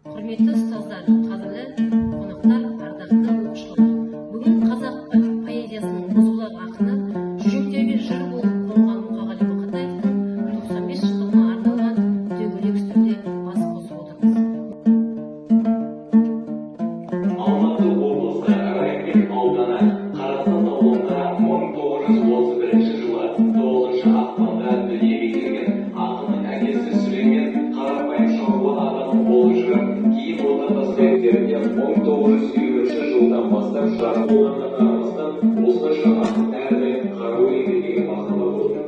Құрметті ұстаздар, қадірлі қонақтар, ардақты оқушылар. Бүгін қазақ поэзиясының бұзылар ақыны, жүректерге жыр болып қонған Мұқағали Мақатаевтың 95 жылдығына арналған дөңгелек үстелде бас қосып отырмыз. Алматы облысы Ақиық ауданы Қарасай ауылында 1931 жылы 9 ақпанда дүниеге келген ақынның әкесі Сүлеймен қарапайым шаруа адамы болып жүріп, кейін отандас газеттерінде 1920 жылдан бастап жарық болғанына қарамастан, осылайша ақын әрдайым қара өлеңге деген махаббат болды.